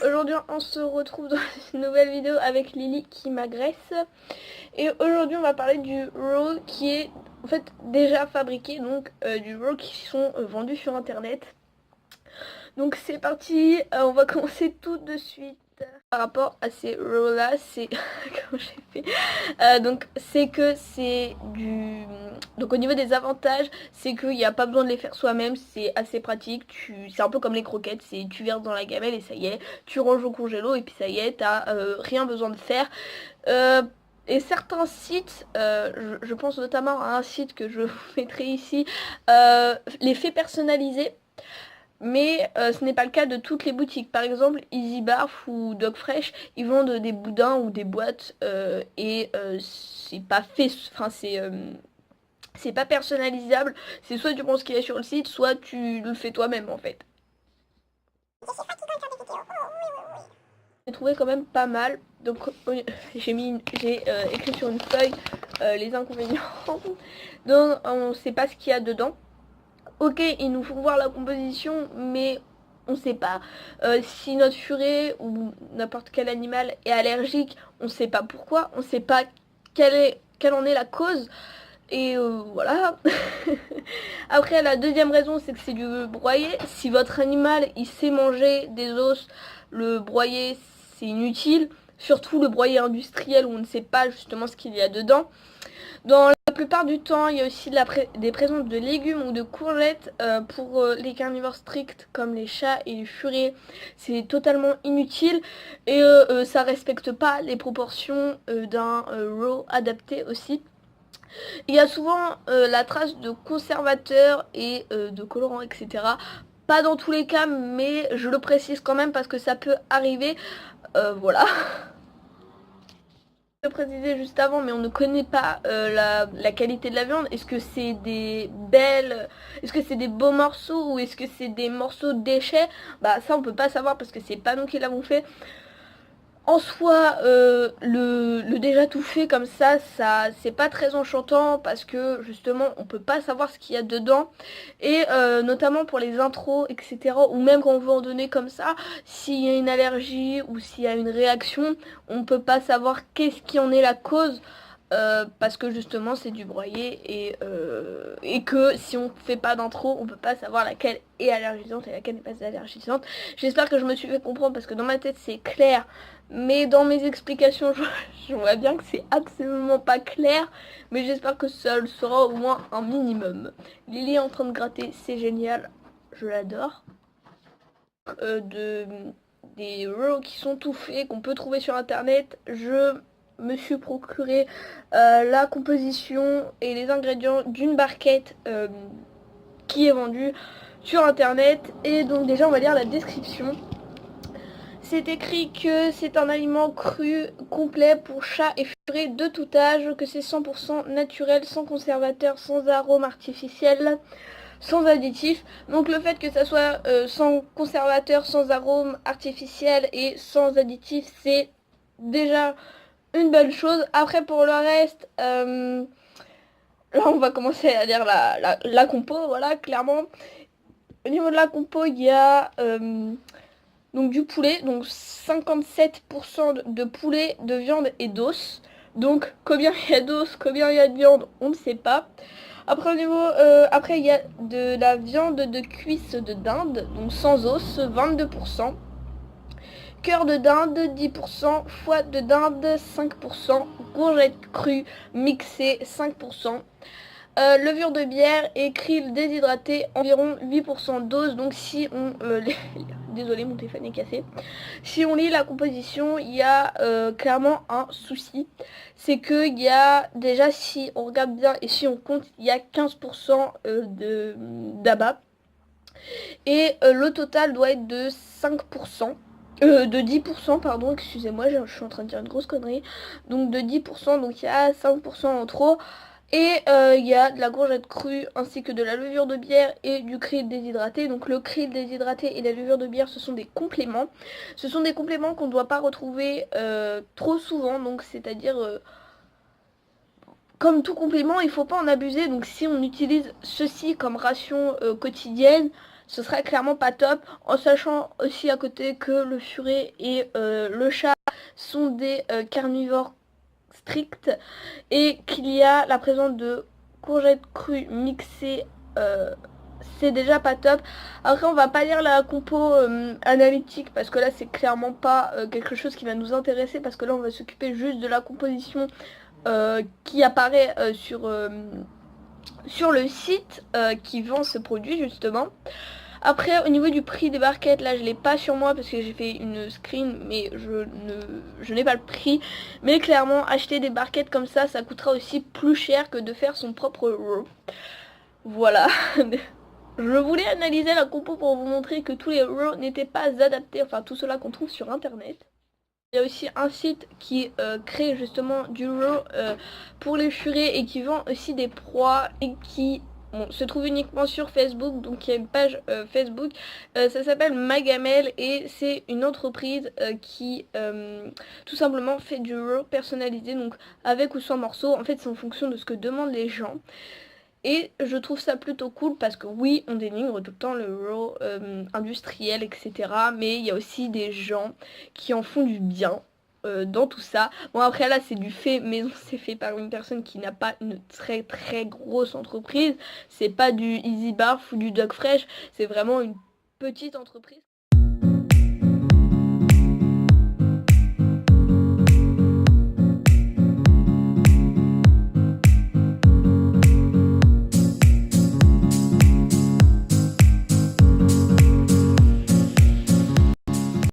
Aujourd'hui on se retrouve dans une nouvelle vidéo avec Lily qui m'agresse. Et aujourd'hui on va parler du raw qui est en fait déjà fabriqué, donc du raw qui sont vendus sur internet. Donc c'est parti, on va commencer tout de suite. Par rapport à ces raw là, c'est comment j'ai fait, donc c'est que c'est du, donc au niveau des avantages, c'est qu'il n'y a pas besoin de les faire soi-même, c'est assez pratique. C'est un peu comme les croquettes, c'est tu verses dans la gamelle et ça y est, tu ranges au congélo et puis ça y est, t'as rien besoin de faire. Et certains sites, je pense notamment à un site que je vous mettrai ici, les fait personnaliser. Mais ce n'est pas le cas de toutes les boutiques. Par exemple, Easy Barf ou Dog Fresh, ils vendent des boudins ou des boîtes et c'est pas fait, enfin c'est pas personnalisable. C'est soit tu penses qu'il est sur le site, soit tu le fais toi-même en fait. J'ai trouvé quand même pas mal. Donc j'ai écrit sur une feuille les inconvénients. Donc on sait pas ce qu'il y a dedans. Ok, ils nous font voir la composition, mais on sait pas. Si notre furet ou n'importe quel animal est allergique, on sait pas pourquoi, on sait pas quelle en est la cause. Et voilà. Après, la deuxième raison, c'est que c'est du broyé. Si votre animal, il sait manger des os, le broyer, c'est inutile. Surtout le broyer industriel où on ne sait pas justement ce qu'il y a dedans. Dans la plupart du temps, il y a aussi des présences de légumes ou de courgettes pour les carnivores stricts comme les chats et les furets. C'est totalement inutile et ça respecte pas les proportions d'un raw adapté aussi. Il y a souvent la trace de conservateurs et de colorants, etc. Pas dans tous les cas, mais je le précise quand même parce que ça peut arriver. Voilà. Précisé juste avant, mais on ne connaît pas la qualité de la viande. Est-ce que c'est des belles, est-ce que c'est des beaux morceaux ou est-ce que c'est des morceaux de déchets? Bah ça on peut pas savoir parce que c'est pas nous qui l'avons fait. En soi, le déjà tout fait comme ça c'est pas très enchantant parce que justement on peut pas savoir ce qu'il y a dedans. Et notamment pour les intros, etc. Ou même quand on veut en donner comme ça, s'il y a une allergie ou s'il y a une réaction, on peut pas savoir qu'est-ce qui en est la cause. Parce que justement c'est du broyé et que si on fait pas d'intro on peut pas savoir laquelle est allergisante et laquelle n'est pas allergisante. J'espère que je me suis fait comprendre parce que dans ma tête c'est clair, mais dans mes explications je vois bien que c'est absolument pas clair, mais j'espère que ça le sera au moins un minimum. Lily est en train de gratter, c'est génial, je l'adore. Des raw qui sont tout faits, qu'on peut trouver sur internet, je me suis procuré la composition et les ingrédients d'une barquette qui est vendue sur internet. Et donc déjà on va lire la description. C'est écrit que c'est un aliment cru, complet pour chats et furets de tout âge, que c'est 100% naturel, sans conservateur, sans arôme artificiel, sans additifs. Donc le fait que ça soit sans conservateur, sans arôme artificiel et sans additifs, c'est déjà une bonne chose. Après pour le reste, là on va commencer à lire la compo, voilà, clairement. Au niveau de la compo, il y a donc du poulet, donc 57% de poulet, de viande et d'os. Donc combien il y a d'os, combien il y a de viande, on ne sait pas. Après au niveau, après il y a de la viande de cuisse de dinde, donc sans os, 22%. Cœur de dinde 10%, foie de dinde 5%, courgettes crues mixées 5%. Levure de bière et krill déshydraté environ 8% de dose. Donc si on désolé mon téléphone est cassé. Si on lit la composition, il y a clairement un souci. C'est que il y a déjà, si on regarde bien et si on compte, il y a 15% d'abat. Et le total doit être de 5%. De 10%, pardon, excusez-moi, je suis en train de dire une grosse connerie. Donc de 10%, donc il y a 5% en trop. Et il y a de la courgette crue ainsi que de la levure de bière et du krill déshydraté. Donc le krill déshydraté et la levure de bière, ce sont des compléments. Ce sont des compléments qu'on ne doit pas retrouver trop souvent. Donc c'est-à-dire, comme tout complément, il ne faut pas en abuser. Donc si on utilise ceci comme ration quotidienne, ce serait clairement pas top, en sachant aussi à côté que le furet et le chat sont des carnivores stricts et qu'il y a la présence de courgettes crues mixées, c'est déjà pas top. Après on va pas lire la compo analytique parce que là c'est clairement pas quelque chose qui va nous intéresser, parce que là on va s'occuper juste de la composition qui apparaît sur le site qui vend ce produit justement. Après au niveau du prix des barquettes, là je l'ai pas sur moi parce que j'ai fait une screen, mais je n'ai pas le prix. Mais clairement acheter des barquettes comme ça coûtera aussi plus cher que de faire son propre row. Voilà. Je voulais analyser la compo pour vous montrer que tous les rows n'étaient pas adaptés, enfin tout cela qu'on trouve sur internet. Il y a aussi un site qui crée justement du raw pour les furets et qui vend aussi des proies et qui se trouve uniquement sur Facebook. Donc il y a une page Facebook, ça s'appelle Magamel et c'est une entreprise qui tout simplement fait du raw personnalisé, donc avec ou sans morceaux. En fait c'est en fonction de ce que demandent les gens. Et je trouve ça plutôt cool parce que oui, on dénigre tout le temps le raw industriel, etc. Mais il y a aussi des gens qui en font du bien dans tout ça. Bon après là c'est du fait maison, c'est fait par une personne qui n'a pas une très très grosse entreprise. C'est pas du Easy Barf ou du Dog Fresh, c'est vraiment une petite entreprise.